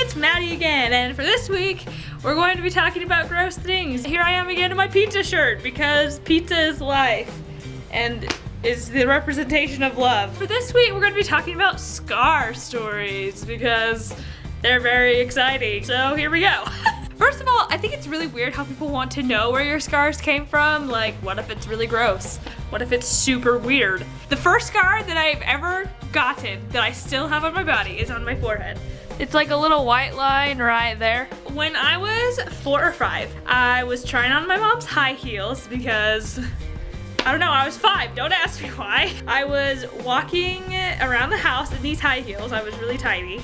it's Maddie again, and for this week, we're going to be talking about gross things. Here I am again in my pizza shirt, because pizza is life, and is the representation of love. For this week, we're going to be talking about scar stories, because they're very exciting. So here we go. First of all, I think it's really weird how people want to know where your scars came from. Like, what if it's really gross? What if it's super weird? The first scar that I've ever gotten that I still have on my body is on my forehead. It's like a little white line right there. When I was 4 or 5, I was trying on my mom's high heels because, I don't know, I was 5, don't ask me why. I was walking around the house in these high heels, I was really tiny.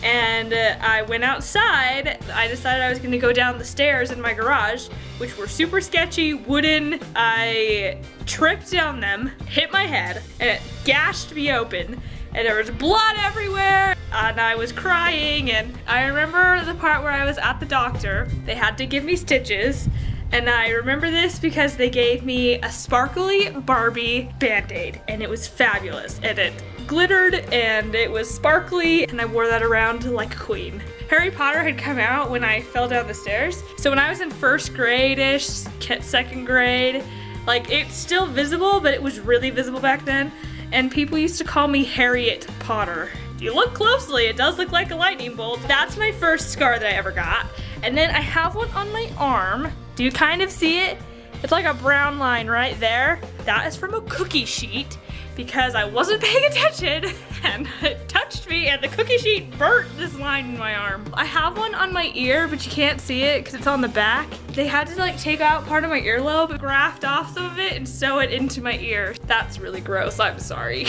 And I went outside. I decided I was gonna go down the stairs in my garage, which were super sketchy, wooden. I tripped down them, hit my head, and it gashed me open. And there was blood everywhere, and I was crying. And I remember the part where I was at the doctor. They had to give me stitches. And I remember this because they gave me a sparkly Barbie Band-Aid, and it was fabulous. And it glittered and it was sparkly, and I wore that around like a queen. Harry Potter had come out when I fell down the stairs. So when I was in first grade-ish, second grade, like it's still visible, but it was really visible back then. And people used to call me Harriet Potter. If you look closely, it does look like a lightning bolt. That's my first scar that I ever got. And then I have one on my arm. Do you kind of see it? It's like a brown line right there. That is from a cookie sheet because I wasn't paying attention and it touched me and the cookie sheet burnt this line in my arm. I have one on my ear, but you can't see it because it's on the back. They had to like take out part of my earlobe, graft off some of it and sew it into my ear. That's really gross, I'm sorry.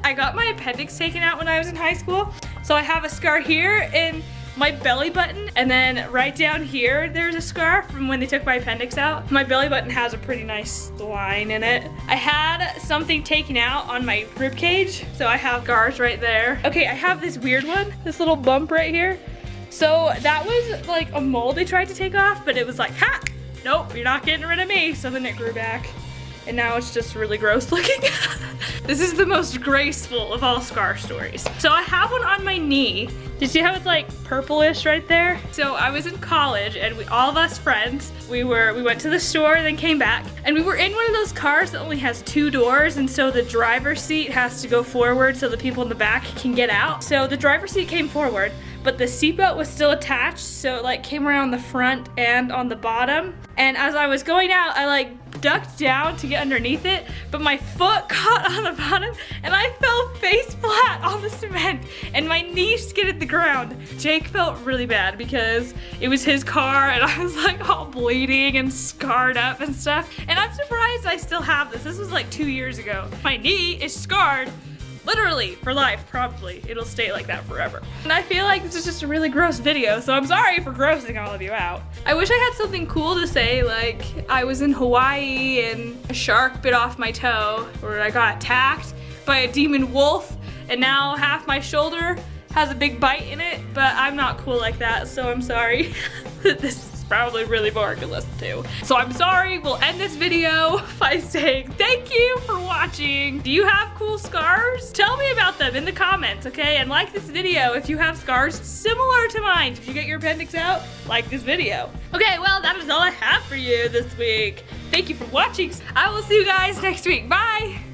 I got my appendix taken out when I was in high school. So I have a scar here in my belly button, and then right down here there's a scar from when they took my appendix out. My belly button has a pretty nice line in it. I had something taken out on my rib cage, so I have scars right there. Okay, I have this weird one, this little bump right here. So that was like a mold they tried to take off, but it was like, ha! Nope, you're not getting rid of me. So then it grew back, and now it's just really gross looking. This is the most graceful of all scar stories. So I have one on my knee. Do you see how it's like purplish right there? So I was in college and all of us friends, we went to the store and then came back, and we were in one of those cars that only has 2 doors, and so the driver's seat has to go forward so the people in the back can get out. So the driver's seat came forward, but the seatbelt was still attached, so it like came around the front and on the bottom. And as I was going out, I like ducked down to get underneath it, but my foot caught on the bottom and I fell face flat on the cement and my knee skidded the ground. Jake felt really bad because it was his car and I was like all bleeding and scarred up and stuff. And I'm surprised I still have this. This was like 2 years ago. My knee is scarred. Literally, for life, probably. It'll stay like that forever. And I feel like this is just a really gross video, so I'm sorry for grossing all of you out. I wish I had something cool to say, like I was in Hawaii and a shark bit off my toe, or I got attacked by a demon wolf, and now half my shoulder has a big bite in it, but I'm not cool like that, so I'm sorry. This is probably really boring to listen to. So I'm sorry, we'll end this video by saying thank you for watching. Do you have cool scars? Tell me about them in the comments, okay? And like this video if you have scars similar to mine. Did you get your appendix out? Like this video. Okay, well, that is all I have for you this week. Thank you for watching. I will see you guys next week. Bye.